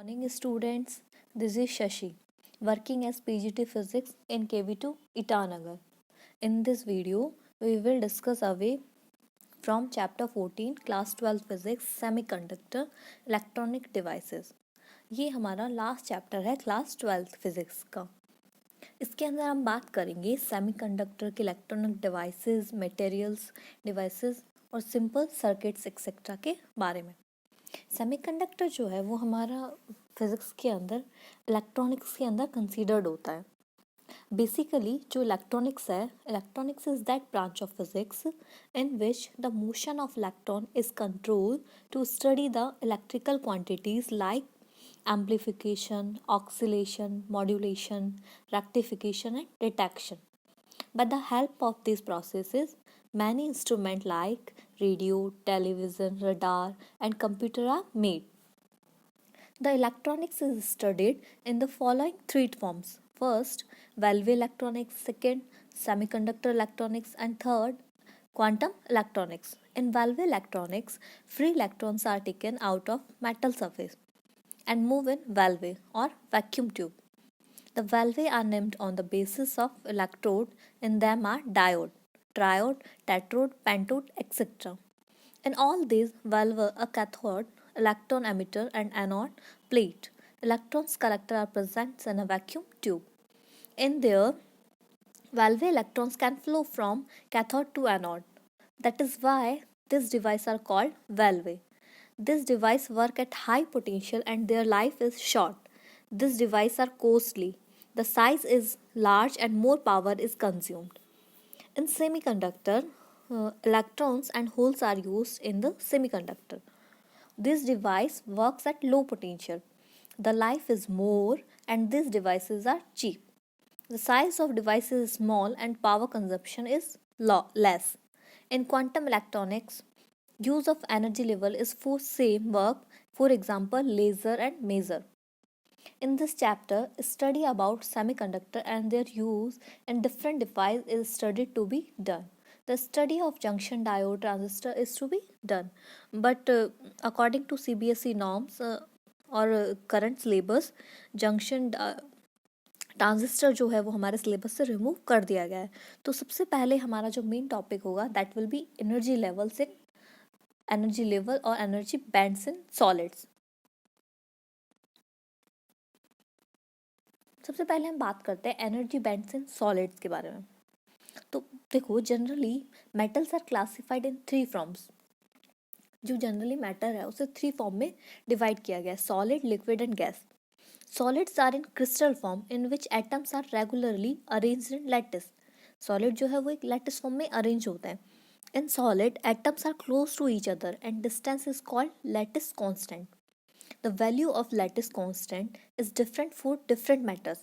Morning students, this is Shashi, working as PGT Physics in KV2 Itanagar. In this video, we will discuss away from chapter 14 class 12 physics semiconductor electronic devices. ये हमारा last chapter है class 12 physics का। इसके अंदर हम बात करेंगे semiconductor के इलेक्ट्रॉनिक डिवाइसेस, मटेरियल्स, डिवाइसेस और सिंपल सर्किट्स एक्सेट्रा के बारे में। सेमीकंडक्टर जो है वो हमारा फिज़िक्स के अंदर इलेक्ट्रॉनिक्स के अंदर कंसीडर्ड होता है। बेसिकली जो electronics is that branch of physics in which the motion of electron is control to study the electrical quantities like amplification, oscillation, modulation, rectification and detection. By the help of these processes, many instruments like radio, television, radar, and computer are made. The electronics is studied in the following three forms. First, valve electronics, second, semiconductor electronics, and third, quantum electronics. In valve electronics, free electrons are taken out of metal surface and move in valve or vacuum tube. The valve are named on the basis of electrode. In them are diode, triode, tetrode, pentode, etc. In all these valve a cathode, electron emitter and anode plate. Electrons collector are present in a vacuum tube. In there, valve electrons can flow from cathode to anode. That is why this device are called valve. This device work at high potential and their life is short. This device are costly. The size is large and more power is consumed. In semiconductor, electrons and holes are used in the semiconductor. This device works at low potential. The life is more and these devices are cheap. The size of devices is small and power consumption is less. In quantum electronics, use of energy level is for same work, for example laser and maser. In this chapter, study about semiconductor and their use in different device is studied to be done. The study of junction diode transistor is to be done, but according to CBSE norms और current syllabus junction transistor जो है वो हमारे syllabus से remove कर दिया गया है। तो सबसे पहले हमारा जो मेन टॉपिक होगा that will B energy level और एनर्जी बैंड्स इन सॉलिड्स। सबसे पहले हम बात करते हैं एनर्जी बैंड्स इन सॉलिड्स के बारे में। तो देखो generally metals are classified in three forms. जो जनरली मैटर है उसे थ्री फॉर्म में डिवाइड किया गया है, solid, liquid and gas. Solids are in crystal form in which atoms are regularly arranged in lattice. Solid जो है वो एक लैटिस फॉर्म में अरेंज होता है। In solid, atoms are close to each other and distance is called lattice constant. The value of lattice constant is different for different matters.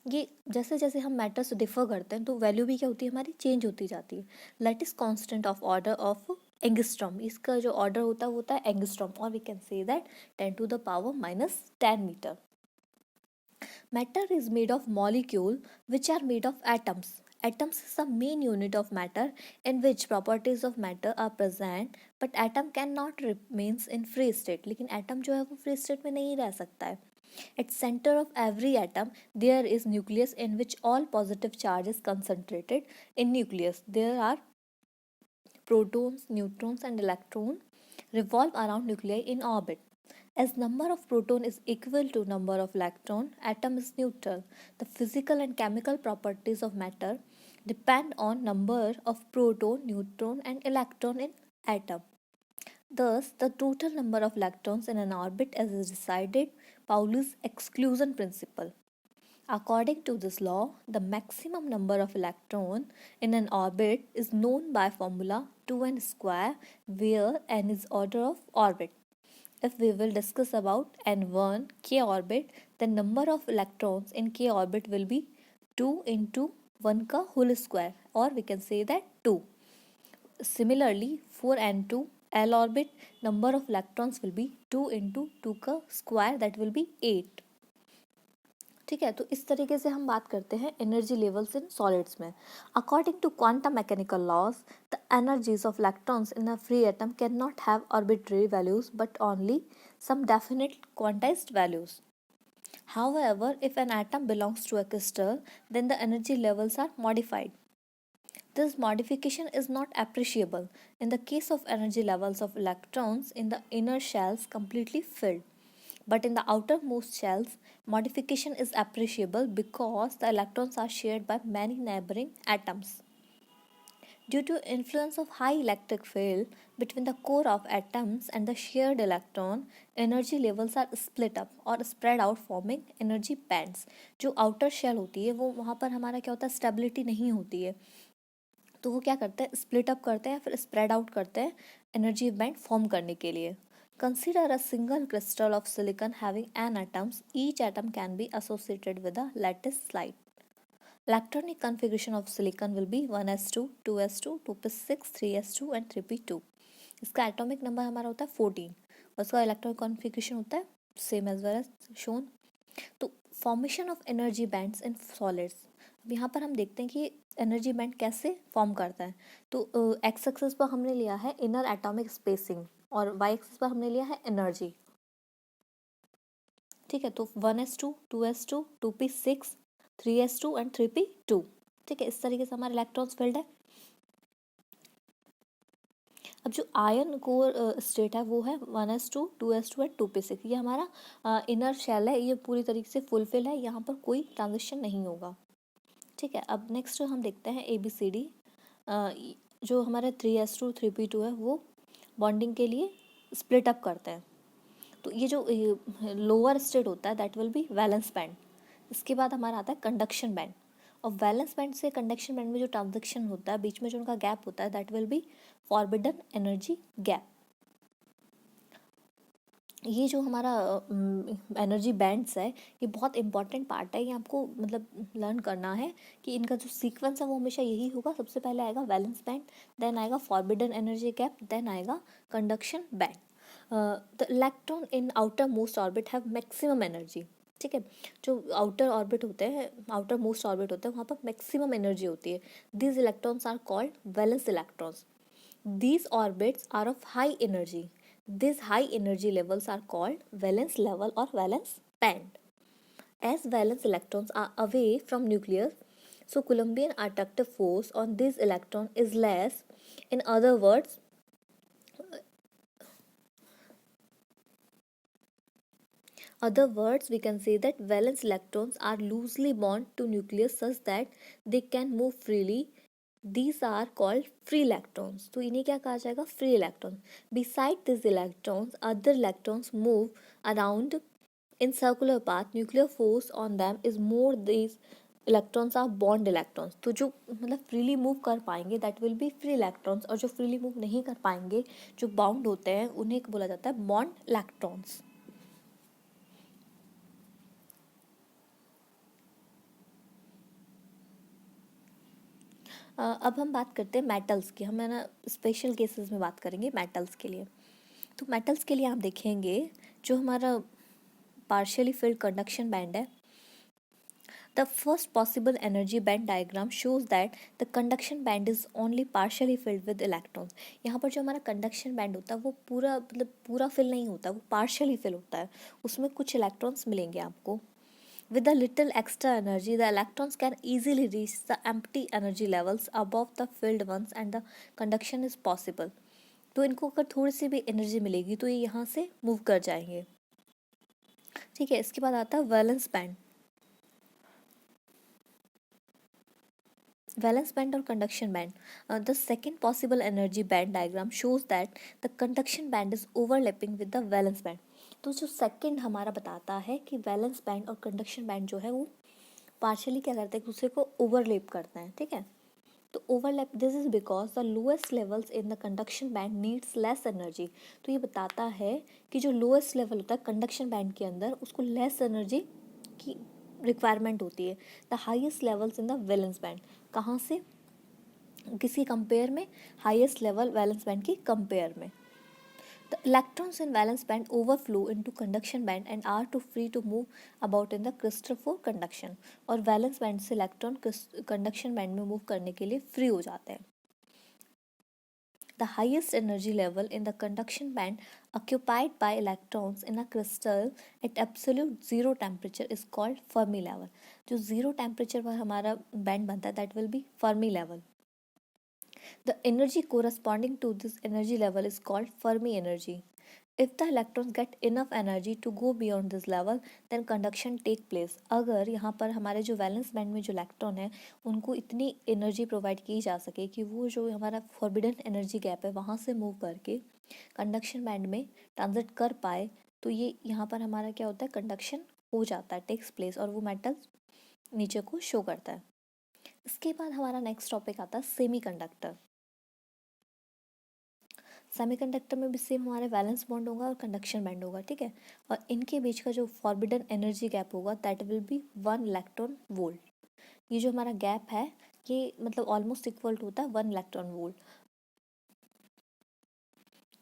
ये जैसे जैसे हम मैटर से डिफर करते हैं तो वैल्यू भी क्या होती है हमारी चेंज होती जाती है। Lattice constant of order of angstrom, इसका जो ऑर्डर होता है एंगस्ट्रॉम और we can say that 10 to the power minus 10 metre. Matter is made of molecules which are made of atoms. Atoms is the main unit of matter in which properties of matter are present, but atom cannot remains in free state. लेकिन atom जो है वो free state में नहीं रह सकता है. At center of every atom there is nucleus in which all positive charge is concentrated in nucleus. There are protons, neutrons and electrons revolve around nuclei in orbit. As number of proton is equal to number of electron, atom is neutral. The physical and chemical properties of matter depend on number of proton, neutron and electron in atom. Thus, the total number of electrons in an orbit is decided Pauli's exclusion principle. According to this law, the maximum number of electrons in an orbit is known by formula 2n square, where n is order of orbit. If we will discuss about n1 k orbit, then number of electrons in k orbit will be 2 into 1 ka whole square, or we can say that 2. Similarly, for n2 l orbit, number of electrons will be 2 into 2 ka square, that will be 8. ठीक है, तो इस तरीके से हम बात करते हैं एनर्जी लेवल्स इन सॉलिड्स में। According to quantum mechanical laws, the energies of electrons in a free atom can not have arbitrary values but only some definite quantized values. However, if an atom belongs to a crystal, then the energy levels are modified. This modification is not appreciable in the case of energy levels of electrons in the inner shells completely filled. But in the outermost shells, modification is appreciable because the electrons are shared by many neighboring atoms. Due to influence of high electric field between the core of atoms and the shared electron, energy levels are split up और spread out forming energy bands. जो outer shell होती है वो वहाँ पर हमारा क्या होता है, स्टेबिलिटी नहीं होती है, तो वो क्या करते हैं, स्प्लिट अप करते हैं, फिर स्प्रेड आउट करते हैं एनर्जी बैंड फॉर्म करने के लिए. Consider a single crystal of silicon having an atoms. Each atom can be associated with a lattice slide. Electronic configuration of silicon will be 1s2, 2s2, 2p6, 3s2 and 3p2. इसका atomic number हमारा होता है 14 और इसका electronic configuration होता है same as well as shown. तो formation of energy bands in solids. अब यहाँ पर हम देखते हैं कि एनर्जी बैंड कैसे फॉर्म करता है. तो एक्स एक्सिस पर हमने लिया है इनर एटॉमिक स्पेसिंग और वाई एक्सिस पर हमने लिया है एनर्जी. ठीक है, तो 1s2, 2s2, 2p6, 3s2 and 3p2. ठीक है, इस तरीके से हमारे इलेक्ट्रॉन्स फील्ड है. अब जो आयन कोर स्टेट है वो है 1s2, 2s2 एंड 2p6. ये हमारा इनर शेल है, ये पूरी तरीके से फुलफिल है, यहाँ पर कोई ट्रांजिशन नहीं होगा. ठीक है, अब नेक्स्ट हम देखते हैं ABCD. जो हमारे 3s2, 3p2 है वो बॉन्डिंग के लिए स्प्लिट अप करते हैं. तो ये जो लोअर स्टेट होता है that will B valence band. इसके बाद हमारा आता है कंडक्शन बैंड. और वैलेंस बैंड से कंडक्शन बैंड में जो ट्रांजिशन होता है, बीच में जो उनका गैप होता है, that will B forbidden energy gap. ये जो हमारा एनर्जी बैंड्स है ये बहुत इंपॉर्टेंट पार्ट है. ये आपको मतलब लर्न करना है कि इनका जो सीक्वेंस है वो हमेशा यही होगा. सबसे पहले आएगा वैलेंस बैंड, देन आएगा फॉरबिडन एनर्जी गैप, देन आएगा conduction band. The electron in outer most orbit have maximum energy. ठीक है, जो आउटर ऑर्बिट होते हैं, आउटर मोस्ट ऑर्बिट होते हैं, वहाँ पर मैक्सिमम एनर्जी होती है. These electrons are called valence electrons. These orbits are of high energy. These high energy levels are called valence level or valence band. As valence electrons are away from nucleus, so Coulombian attractive force on this electron is less. In other words, we can say that valence electrons are loosely bound to nucleus such that they can move freely. These are called free electrons. तो इन्हें क्या कहा जाएगा, free electrons. Beside these electrons, other electrons move around in circular path. Nuclear force on them is more. These electrons are bond electrons. तो जो मतलब freely move कर पाएंगे that will be free electrons, और जो freely move नहीं कर पाएंगे, जो bound होते हैं, उन्हें बोला जाता है bond electrons. अब हम बात करते हैं मेटल्स की. हम है ना स्पेशल केसेस में बात करेंगे मेटल्स के लिए. तो मेटल्स के लिए आप देखेंगे जो हमारा पार्शियली फिल्ड कंडक्शन बैंड है. The first possible energy band diagram shows that the conduction band is only partially filled with electrons. यहाँ पर जो हमारा कंडक्शन बैंड होता है वो पूरा मतलब पूरा फिल नहीं होता, वो पार्शियली फिल होता है, उसमें कुछ इलेक्ट्रॉन्स मिलेंगे आपको. With a little extra energy, the electrons can easily reach the empty energy levels above the filled ones and the conduction is possible. तो इनको अगर थोड़ी सी भी एनर्जी मिलेगी तो ये यहाँ से मूव कर जाएंगे. ठीक है, इसके बाद आता है वैलेंस बैंड. वैलेंस बैंड और conduction band. The second possible energy band diagram shows that the conduction band is overlapping with the valence band. तो जो सेकंड हमारा बताता है कि वैलेंस बैंड और कंडक्शन बैंड जो है वो पार्शियली क्या करते हैं, दूसरे को ओवरलैप करते हैं. ठीक है, तो overlap this is because the lowest levels in the conduction band needs less energy. तो ये बताता है कि जो लोएस्ट लेवल होता है कंडक्शन बैंड के अंदर उसको लेस एनर्जी की रिक्वायरमेंट होती है. The highest levels in the valence band, कहाँ से, किसी कंपेयर में, हाईएस्ट लेवल वैलेंस बैंड की कंपेयर में. The electrons in valence band overflow into conduction band and are too free to move about in the crystal for conduction. और valence band से electron conduction band में move करने के लिए free हो जाते हैं. The highest energy level in the conduction band occupied by electrons in a crystal at absolute zero temperature is called Fermi level. जो zero temperature पर हमारा band बनता है that will be Fermi level. The energy corresponding to this energy level is called Fermi energy. If the electrons get enough energy to go beyond this level, then conduction take place. अगर यहाँ पर हमारे जो valence band में जो electron है उनको इतनी एनर्जी प्रोवाइड की जा सके कि वो जो हमारा फॉरबिडन एनर्जी गैप है वहाँ से मूव करके कंडक्शन बैंड में ट्रांजिट कर पाए, तो ये यहाँ पर हमारा क्या होता है, कंडक्शन हो जाता है, टेक्स प्लेस, और वो मेटल नीचे को शो करता है. इसके बाद हमारा नेक्स्ट टॉपिक आता है सेमी कंडक्टर. सेमीकंडक्टर में भी सेम हमारे वैलेंस बॉन्ड होगा और कंडक्शन बैंड होगा, ठीक है. और इनके बीच का जो फॉरबिडन एनर्जी गैप होगा that will B 1 electron volt. ये जो हमारा गैप है ये मतलब ऑलमोस्ट इक्वल टू होता है 1 इलेक्ट्रॉन वोल्ट.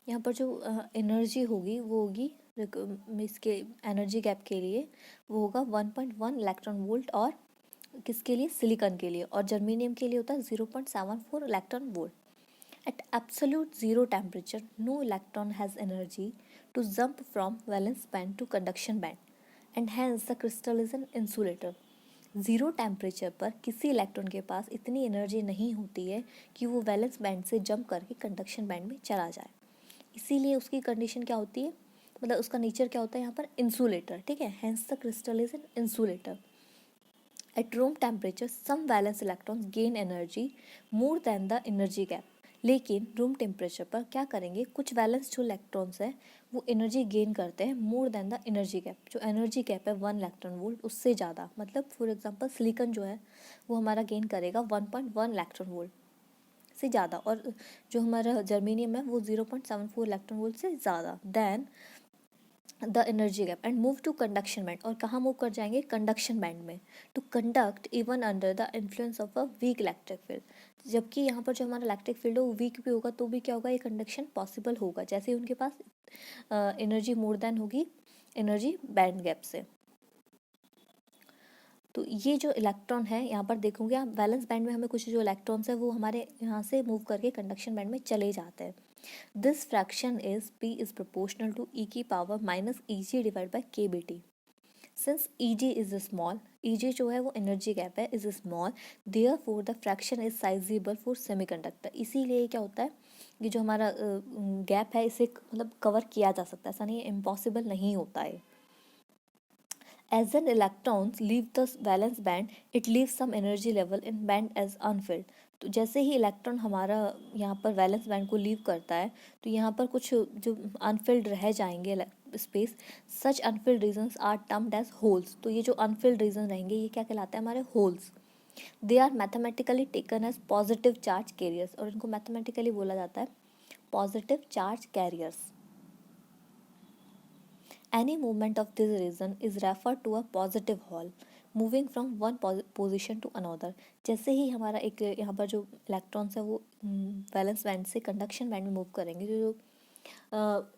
यहाँ पर जो एनर्जी होगी वो होगी इसके एनर्जी गैप के लिए वो होगा 1.1 इलेक्ट्रॉन वोल्ट, और किसके लिए, सिलिकॉन के लिए, और जर्मेनियम के लिए होता है 0.74 electron volt. At absolute zero temperature, no electron has energy to jump from valence band to conduction band, and hence the crystal is an insulator. Zero temperature पर किसी इलेक्ट्रॉन के पास इतनी एनर्जी नहीं होती है कि वो वैलेंस बैंड से जंप करके कंडक्शन बैंड में चला जाए. इसीलिए उसकी कंडीशन क्या होती है, मतलब उसका नेचर क्या होता है यहाँ पर, इंसुलेटर, ठीक है. Hence the crystal is an insulator. At room temperature, some valence electrons gain energy more than the energy gap. लेकिन रूम टेम्परेचर पर क्या करेंगे, कुछ वैलेंस जो इलेक्ट्रॉन्स हैं वो एनर्जी गेन करते हैं more than the energy gap. जो एनर्जी गैप है 1 इलेक्ट्रॉन वोल्ट उससे ज़्यादा, मतलब फॉर एग्जांपल सिलिकॉन जो है वो हमारा गेन करेगा 1.1 इलेक्ट्रॉन वोल्ट से ज़्यादा, और जो हमारा जर्मेनियम है वो 0.74 इलेक्ट्रॉन वोल्ट से ज़्यादा than the energy gap, and move to conduction band. और कहाँ मूव कर जाएंगे, कंडक्शन बैंड में, to conduct even under the influence of a weak electric field. जबकि यहाँ पर जो हमारा इलेक्ट्रिक फील्ड है वो वीक भी होगा तो भी क्या होगा, ये कंडक्शन पॉसिबल होगा जैसे ही उनके पास एनर्जी मोर देन होगी एनर्जी बैंड गैप से. तो ये जो इलेक्ट्रॉन है यहाँ पर देखोगे आप, वैलेंस बैंड में हमें कुछ जो इलेक्ट्रॉन्स है वो हमारे यहाँ से मूव करके कंडक्शन बैंड में चले जाते हैं. This fraction is P is proportional to e की power minus Eg divide by KBT. Since Eg is small, Eg जो है वो एनर्जी गैप है, is small, therefore the fraction is sizeable for semiconductor. इसीलिए क्या होता है, ये जो हमारा गैप है इसे मतलब कवर किया जा सकता है, ऐसा नहीं है, इम्पॉसिबल नहीं होता है. As an electrons leave the valence band, it leaves some energy level in band as unfilled. तो जैसे ही इलेक्ट्रॉन हमारा यहाँ पर वैलेंस बैंड को लीव करता है तो यहाँ पर कुछ जो अनफिल्ड रह जाएंगे space, such unfilled regions are termed as holes. तो ये जो अनफिल्ड रीजन रहेंगे ये क्या कहलाते हैं, हमारे holes. They are mathematically taken as positive charge carriers, और इनको मैथमेटिकली बोला जाता है positive charge carriers. Any movement of this region is referred to a positive hole moving from one position to another. जैसे ही हमारा एक यहाँ पर जो इलेक्ट्रॉन्स है वो वैलेंस बैंड से कंडक्शन बैंड में मूव करेंगे, जो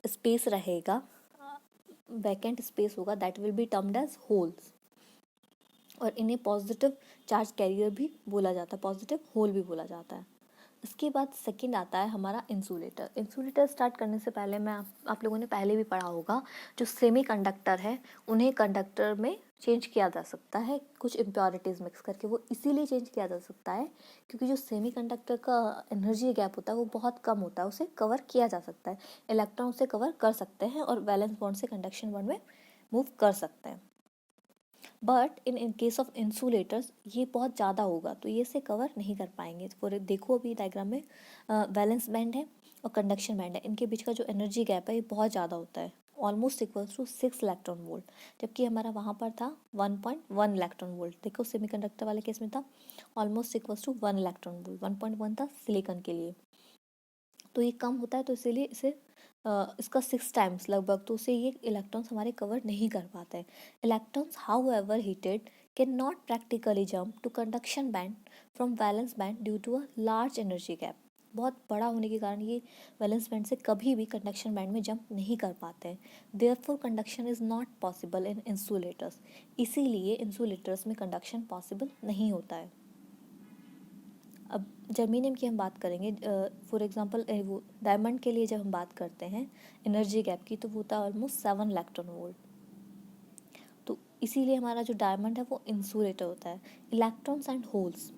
स्पेस रहेगा, वैकेंट स्पेस होगा, that will be termed as holes. और इन्हें पॉजिटिव चार्ज कैरियर भी बोला जाता है, पॉजिटिव होल भी बोला जाता है. इसके बाद सेकंड आता है हमारा इंसुलेटर. इंसुलेटर स्टार्ट करने से पहले मैं आप लोगों ने पहले भी पढ़ा होगा, जो सेमी कंडक्टर है उन्हें कंडक्टर में चेंज किया जा सकता है कुछ इम्प्योरिटीज़ मिक्स करके. वो इसीलिए चेंज किया जा सकता है क्योंकि जो सेमी कंडक्टर का एनर्जी गैप होता है वो बहुत कम होता है, उसे कवर किया जा सकता है, इलेक्ट्रॉन उसे कवर कर सकते हैं और वैलेंस बॉन्ड से कंडक्शन बॉन्ड में मूव कर सकते हैं. But in case of insulators ये बहुत ज़्यादा होगा तो ये इसे कवर नहीं कर पाएंगे. फॉर देखो अभी डायग्राम में वैलेंस बैंड है और कंडक्शन बैंड है, इनके बीच का जो एनर्जी गैप है ये बहुत ज़्यादा होता है, almost equals to 6 electron volt, जबकि हमारा वहाँ पर था 1.1 इलेक्ट्रॉन वोल्ट. देखो सेमीकंडक्टर वाले केस में था almost equals to 1 electron volt, 1.1 था सिलिकॉन के लिए. तो ये कम होता है तो इसीलिए इसे इसका 6 टाइम्स लगभग, तो उसे ये इलेक्ट्रॉन्स हमारे कवर नहीं कर पाते हैं. Electrons however heated can not practically jump to conduction band from valence band due to a large energy gap. बहुत बड़ा होने के कारण ये वैलेंस बैंड से कभी भी कंडक्शन बैंड में जंप नहीं कर पाते हैं. Therefore conduction is not possible in insulators. इसीलिए इंसुलेटर्स में कंडक्शन पॉसिबल नहीं होता है. अब जर्मेनियम की हम बात करेंगे, फॉर एग्जांपल वो डायमंड के लिए जब हम बात करते हैं एनर्जी गैप की, तो वो होता है ऑलमोस्ट 7 इलेक्ट्रॉन वोल्ट। तो इसीलिए हमारा जो डायमंड है वो इंसुलेटर होता है। इलेक्ट्रॉन्स एंड होल्स,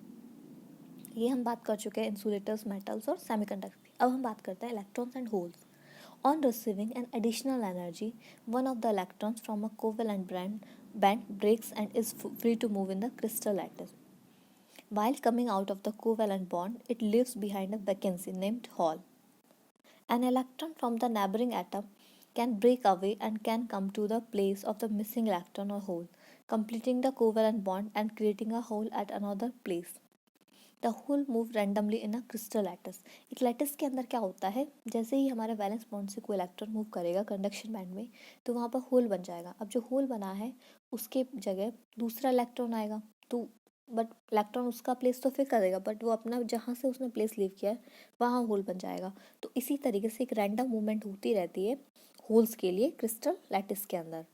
ये हम बात कर चुके हैं इंसुलेटर्स, मेटल्स और सेमीकंडक्टर की। अब हम बात करते हैं electrons and holes. On receiving an additional energy, one of the electrons from a covalent band breaks and is free to move in the crystal lattice. While coming out of the covalent bond, it leaves behind a vacancy named hole. An electron from the neighboring atom can break away and can come to the place of the missing electron or hole, completing the covalent bond and creating a hole at another place. The hole move randomly in a crystal lattice. एक lattice के अंदर क्या होता है, जैसे ही हमारे valence bond से कोई इलेक्ट्रॉन मूव करेगा कंडक्शन बैंड में, तो वहाँ पर होल बन जाएगा। अब जो होल बना है उसके जगह दूसरा इलेक्ट्रॉन आएगा, तो बट इलेक्ट्रॉन उसका प्लेस तो फिर करेगा, बट वो अपना जहाँ से उसने प्लेस लीव किया है वहाँ होल बन जाएगा। तो इसी तरीके से एक रैंडम मूवमेंट होती रहती है होल्स के लिए क्रिस्टल लैटिस के अंदर।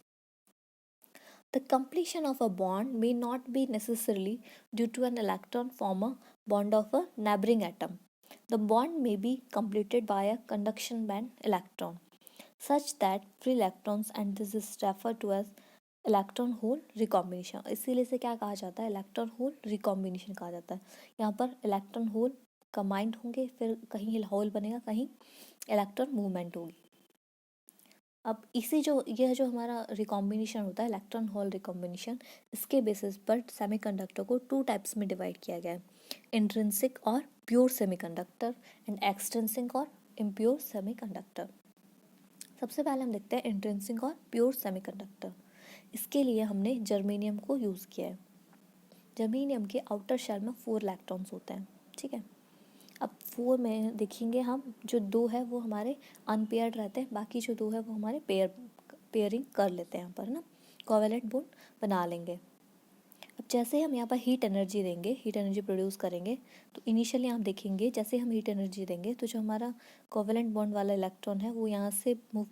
The completion of a bond may not be necessarily due to an electron from a bond of a neighboring atom. The bond may be completed by a conduction band electron, such that free electrons, and this is referred to as electron hole recombination. इसीलिए से क्या कहा जाता है, electron hole recombination कहा जाता है। यहाँ पर इलेक्ट्रॉन होल कंबाइंड होंगे, फिर कहीं होल बनेगा, कहीं इलेक्ट्रॉन मूवमेंट होगी। अब इसी जो यह जो हमारा रिकॉम्बिनेशन होता है इलेक्ट्रॉन होल रिकॉम्बिनेशन, इसके बेसिस पर सेमीकंडक्टर को 2 टाइप्स में डिवाइड किया गया है, इंट्रिंसिक और प्योर सेमीकंडक्टर एंड एक्सट्रिंसिक और इम्प्योर सेमीकंडक्टर। सबसे पहले हम देखते हैं इंट्रिंसिक और प्योर सेमीकंडक्टर। इसके लिए हमने जर्मेनियम को यूज़ किया है। जर्मेनियम के आउटर शेल में 4 इलेक्ट्रॉन्स होते हैं, ठीक है। अब 4 में देखेंगे हम, जो 2 है वो हमारे अनपेयर्ड रहते हैं, बाकी जो 2 है वो हमारे पेयरिंग कर लेते हैं यहाँ पर ना, कोवेलेंट बॉन्ड बना लेंगे। अब जैसे हम यहाँ पर हीट एनर्जी देंगे, हीट एनर्जी प्रोड्यूस करेंगे, तो इनिशियली आप देखेंगे जैसे हम हीट एनर्जी देंगे तो जो हमारा कोवेलेंट बॉन्ड वाला इलेक्ट्रॉन है वो यहाँ से मूव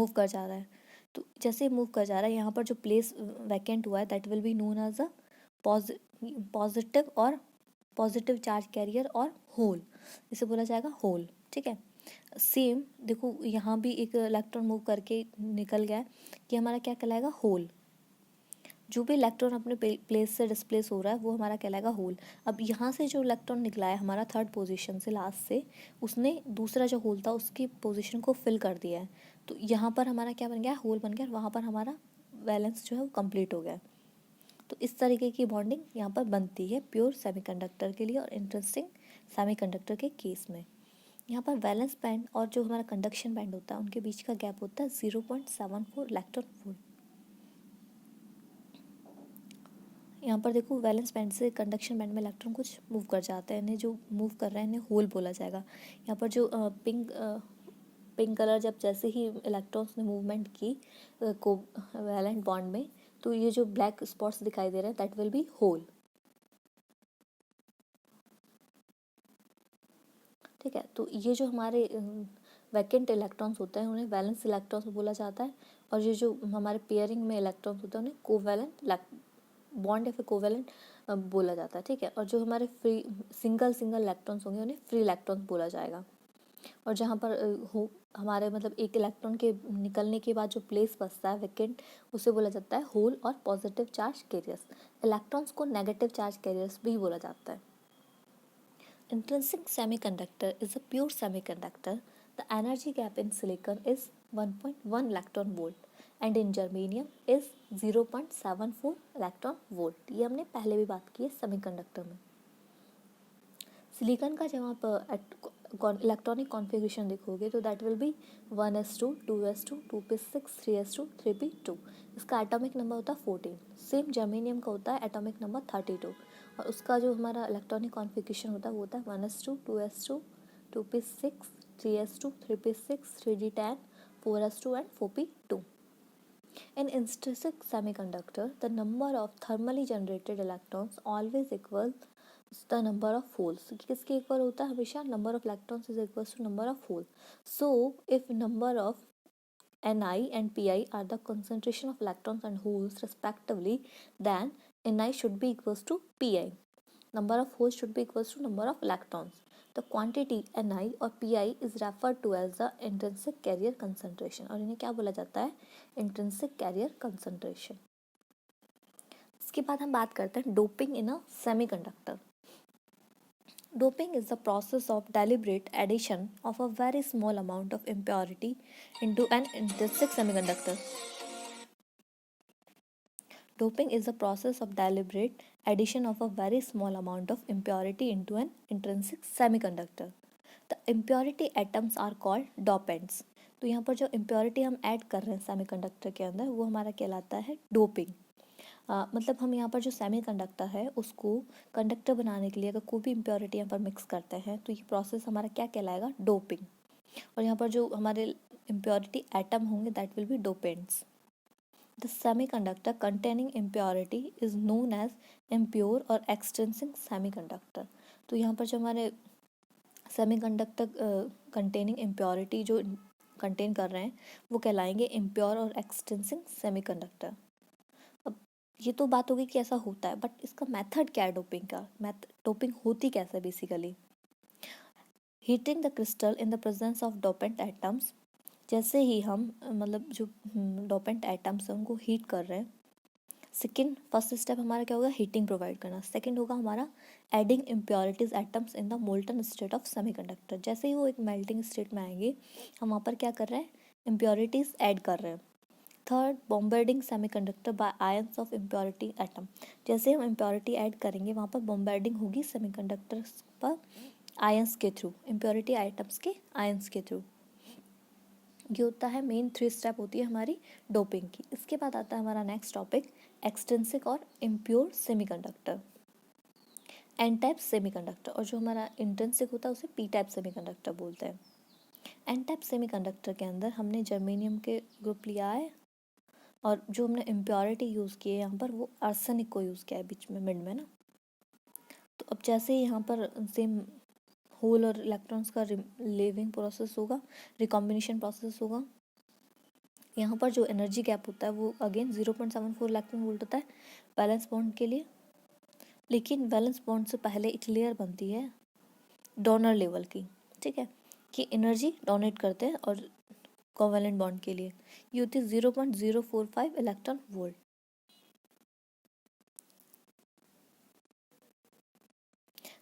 कर जा रहा है। तो जैसे मूव कर जा रहा है, यहाँ पर जो प्लेस वैकेंट हुआ है that will be known as a positive charge carrier और होल, इसे बोला जाएगा होल, ठीक है। सेम देखो यहाँ भी एक इलेक्ट्रॉन मूव करके निकल गया है, कि हमारा क्या कहलाएगा, होल। जो भी इलेक्ट्रॉन अपने प्लेस से डिस्प्लेस हो रहा है वो हमारा कहलाएगा होल। अब यहाँ से जो इलेक्ट्रॉन निकला है हमारा थर्ड पोजीशन से, लास्ट से, उसने दूसरा जो होल था उसकी पोजीशन को फिल कर दिया है, तो यहाँ पर हमारा क्या बन गया, होल बन गया, वहाँ पर हमारा बैलेंस जो है वो कंप्लीट हो गया। तो इस तरीके की बॉन्डिंग यहाँ पर बनती है प्योर सेमीकंडक्टर के लिए और इंटरेस्टिंग सेमीकंडक्टर के केस में। यहाँ पर वैलेंस बैंड और जो हमारा कंडक्शन बैंड होता है उनके बीच का गैप होता है 0.74 इलेक्ट्रॉन वोल्ट। यहाँ पर देखो वैलेंस बैंड से कंडक्शन बैंड में इलेक्ट्रॉन कुछ मूव कर जाते हैं, इन्हें जो मूव कर रहे हैं इन्हें होल बोला जाएगा। यहाँ पर जो पिंक कलर, जब जैसे ही इलेक्ट्रॉन्स ने मूवमेंट की को वैलेंट बॉन्ड में, तो ये जो ब्लैक स्पॉट्स दिखाई दे रहे हैं दैट विल बी होल, ठीक है। तो ये जो हमारे वैकेंट इलेक्ट्रॉन्स होते हैं उन्हें वैलेंस इलेक्ट्रॉन्स बोला जाता है, और ये जो हमारे पेयरिंग में इलेक्ट्रॉन्स होते हैं उन्हें कोवैलेंट बॉन्ड या फिर कोवैलेंट बोला जाता है, ठीक है। और जो हमारे फ्री सिंगल इलेक्ट्रॉन्स होंगे उन्हें फ्री इलेक्ट्रॉन्स बोला जाएगा। और जहाँ पर हो हमारे मतलब एक इलेक्ट्रॉन के निकलने के बाद जो प्लेस बचता है वैकेंट, उसे बोला जाता है होल और पॉजिटिव चार्ज कैरियर्स। इलेक्ट्रॉन्स को नेगेटिव चार्ज कैरियर्स भी बोला जाता है। Intrinsic semiconductor is a pure semiconductor. The energy gap in silicon is 1.1 electron volt and in germanium is 0.74 electron volt। ये हमने पहले भी बात की है सेमीकंडक्टर में। सिलिकॉन का जब आप इलेक्ट्रॉनिक कॉन्फ़िगरेशन देखोगे तो that will B 1s2 2s2 2p6 3s2 3p2। इसका एटॉमिक नंबर होता है 14। सेम जर्मेनियम का होता है एटॉमिक नंबर 32, और उसका जो हमारा इलेक्ट्रॉनिक कॉन्फ़िगरेशन होता है वो होता है 1s2 2s2 2p6 3s2 3p6 3d10 4s2 and 4p2। In intrinsic semiconductor, the number of thermally generated electrons always equals the number of holes। किसके इक्वल होता है हमेशा, number of electrons is equals to number of holes। So if number of Ni and Pi are the concentration of electrons and holes respectively, then Ni should be equals to Pi, number of holes should be equals to number of electrons. The quantity Ni और Pi is referred to as the intrinsic carrier concentration, और इन्हें क्या बोला जाता है? Intrinsic carrier concentration. इसके बाद हम बात करते हैं doping in a semiconductor. Doping is the process of deliberate addition of a very small amount of impurity into an intrinsic semiconductor. Doping is the process of deliberate addition of a very small amount of impurity into an intrinsic semiconductor. The impurity atoms are called dopants. तो यहाँ पर जो impurity हम add कर रहे हैं semiconductor के अंदर वो हमारा कहलाता है डोपिंग. मतलब हम यहाँ पर जो सेमीकंडक्टर है उसको कंडक्टर बनाने के लिए अगर कोई भी इम्प्योरिटी यहाँ पर मिक्स करते हैं तो ये प्रोसेस हमारा क्या कहलाएगा? डोपिंग. और यहाँ पर जो हमारे इम्प्योरिटी एटम होंगे that will be dopants. The semiconductor containing impurity is known as impure और एक्सटेंसिंग सेमीकंडक्टर. तो यहाँ पर जो हमारे सेमीकंडक्टर कंटेनिंग इम्प्योरिटी जो कंटेन कर रहे हैं वो कहलाएंगे इम्प्योर और एक्सटेंसिंग सेमीकंडक्टर. ये तो बात होगी कि ऐसा होता है, बट इसका मेथड क्या है डोपिंग का? डोपिंग होती कैसे basically? Heating the crystal in the presence of dopant atoms. जैसे ही हम मतलब जो डोपेंट एटम्स हैं उनको हीट कर रहे हैं. सेकेंड फर्स्ट स्टेप हमारा क्या होगा? हीटिंग प्रोवाइड करना. सेकेंड होगा हमारा adding impurities atoms in the molten state of semiconductor. जैसे ही वो एक मेल्टिंग स्टेट में आएंगे हम वहाँ पर क्या कर रहे हैं? इम्प्योरिटीज ऐड कर रहे हैं. Third, bombarding semiconductor by ions of impurity atom. जैसे हम इम्प्योरिटी ऐड करेंगे वहाँ पर बॉम्बार्डिंग होगी सेमीकंडक्टर्स पर आयंस के थ्रू, इम्प्योरिटी आइटम्स के आयंस के थ्रू. ये होता है मेन 3 स्टेप होती है हमारी डोपिंग की. इसके बाद आता है हमारा नेक्स्ट टॉपिक एक्सटेंसिक और impure semiconductor. N type semiconductor, और जो हमारा इंट्रिंसिक होता है उसे पी टाइप सेमीकंडक्टर बोलते हैं. एन टाइप सेमीकंडक्टर के अंदर हमने जर्मेनियम के ग्रुप लिया है और जो हमने इम्प्योरिटी यूज़ की है यहाँ पर वो आर्सेनिक को यूज़ किया है बीच में मिड में ना. तो अब जैसे ही यहाँ पर सेम होल और इलेक्ट्रॉन्स का लिविंग प्रोसेस होगा, रिकॉम्बिनेशन प्रोसेस होगा. यहाँ पर जो एनर्जी गैप होता है वो अगेन 0.74 इलेक्ट्रॉन वोल्ट होता है वैलेंस बॉन्ड के लिए. लेकिन वैलेंस बॉन्ड से पहले एक लेयर बनती है डोनर लेवल की, ठीक है, कि एनर्जी डोनेट करते हैं और कोवेलेंट बॉन्ड के लिए ये होती है 0.045 इलेक्ट्रॉन वोल्ट.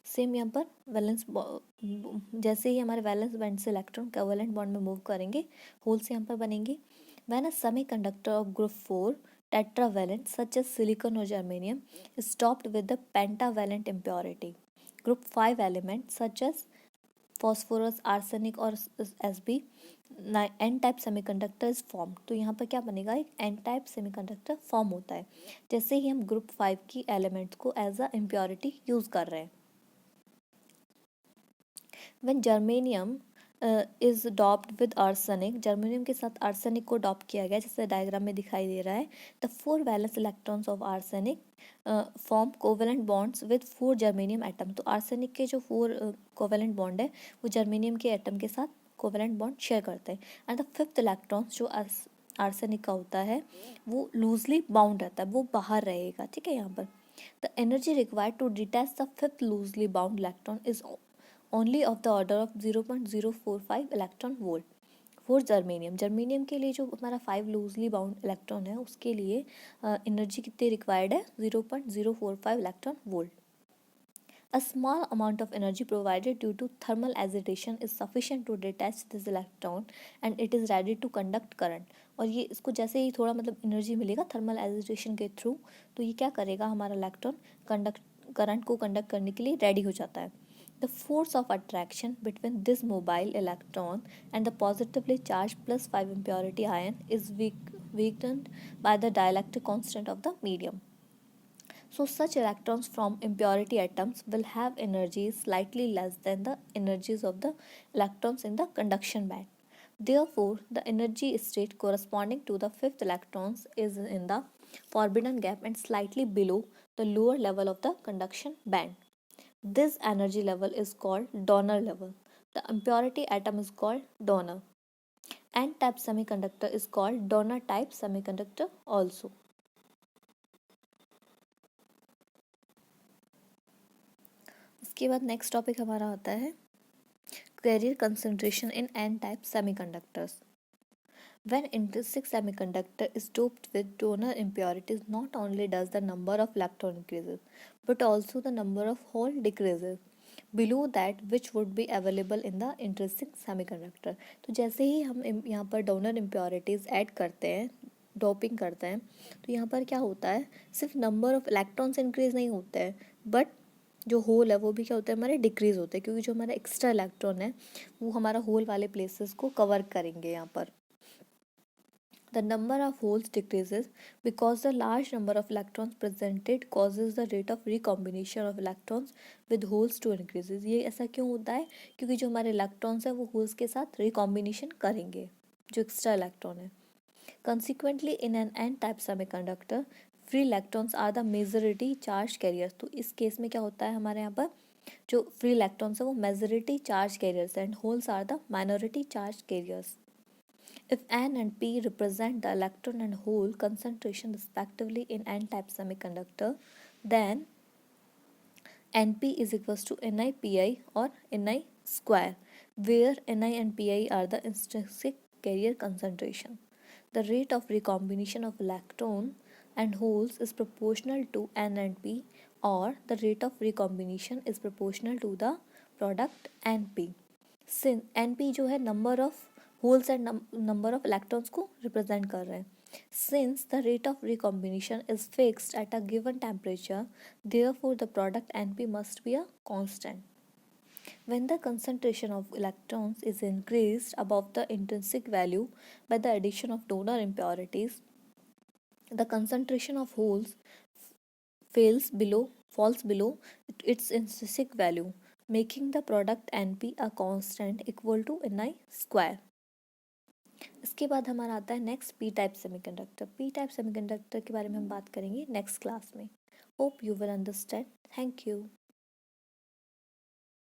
सेम यहाँ पर वैलेंस जैसे ही हमारे वैलेंस बैंड से इलेक्ट्रॉन कोवेलेंट बॉन्ड में मूव करेंगे होल्स यहाँ पर बनेंगे. When a semiconductor of group 4 tetravalent such as silicon or germanium is stopped with the pentavalent impurity, group 5 elements such as phosphorus, arsenic और Sb, N type semiconductor is form. तो यहाँ पर क्या बनेगा? एक एन टाइप सेमीकंडक्टर फॉर्म होता है जैसे ही हम ग्रुप 5 की एलिमेंट्स को एज अ इम्प्योरिटी यूज कर रहे हैं. When germanium is doped with arsenic, germanium के साथ आर्सेनिक को डॉप किया गया जैसे डायग्राम में दिखाई दे रहा है. The 4 valence electrons of arsenic form covalent bonds with 4 germanium atom. तो आर्सेनिक के जो 4 कोवेलेंट बॉन्ड है वो जर्मेनियम के एटम के साथ कोवेलेंट बॉन्ड शेयर करते हैं. एंड द 5th इलेक्ट्रॉन्स जो आर्सेनिक का होता है वो लूजली बाउंड रहता है, वो बाहर रहेगा, ठीक है. यहाँ पर the energy required to detach the 5th loosely bound electron is only of the order of 0.045 electron volt. For germanium के लिए जो हमारा 5 लूजली बाउंड इलेक्ट्रॉन है उसके लिए एनर्जी कितनी रिक्वायर्ड है? 0.045 electron volt. A small amount of energy provided due to thermal agitation is sufficient to detach this electron and it is ready to conduct current. और ये इसको जैसे ही थोड़ा मतलब एनर्जी मिलेगा थर्मल एजिटेशन के थ्रू तो ये क्या करेगा? हमारा इलेक्ट्रॉन करंट को कंडक्ट करने के लिए रेडी हो जाता है. The force of attraction between this mobile electron and the positively charged plus 5 impurity ion is weakened by the dielectric constant of the medium. So such electrons from impurity atoms will have energies slightly less than the energies of the electrons in the conduction band. Therefore, the energy state corresponding to the 5th electrons is in the forbidden gap and slightly below the lower level of the conduction band. This energy level is called donor level. The impurity atom is called donor. N-type semiconductor is called donor type semiconductor also. इसके बाद next topic हमारा आता है carrier concentration in n-type semiconductors. When intrinsic semiconductor is doped with donor impurities, not only does the number of electron increases, but also the number of hole decreases below that which would be available in the intrinsic semiconductor. तो जैसे ही हम यहाँ पर donor impurities add करते हैं, doping करते हैं, तो यहाँ पर क्या होता है, सिर्फ नंबर ऑफ इलेक्ट्रॉन्स इंक्रीज नहीं होते हैं, बट जो होल है वो भी क्या होता है, हमारे डिक्रीज होते हैं, क्योंकि जो हमारा एक्स्ट्रा इलेक्ट्रॉन है वो हमारा होल वाले प्लेसेस को कवर करेंगे यहाँ पर. The number of holes decreases because the large number of electrons presented causes the rate of recombination of electrons with holes to increases. ये ऐसा क्यों होता है, क्योंकि जो हमारे इलेक्ट्रॉन्स हैं वो होल्स के साथ रिकॉम्बिनेशन करेंगे जो एक्स्ट्रा इलेक्ट्रॉन है. Consequently, in an n-type semiconductor, free electrons are the majority charge carriers. तो इस केस में क्या होता है, हमारे यहाँ पर जो फ्री इलेक्ट्रॉन्स है वो majority charge carriers and holes are the minority charge carriers. If N and P represent the electron and hole concentration respectively in n-type semiconductor, then Np is equals to NiPi or Ni square, where Ni and Pi are the intrinsic carrier concentration. The rate of recombination of electron and holes is proportional to N and P, or the rate of recombination is proportional to the product Np. Since Np जो है number of holes and number of electrons को represent कर रहे हैं. Since the rate of recombination is fixed at a given temperature, therefore the product Np must be a constant. When the concentration of electrons is increased above the intrinsic value by the addition of donor impurities, the concentration of holes falls below its intrinsic value, making the product Np a constant equal to Ni square. इसके बाद हमारा आता है next P type semiconductor. P type semiconductor के बारे में हम बात करेंगे नेक्स्ट क्लास में. Hope you will understand. Thank you.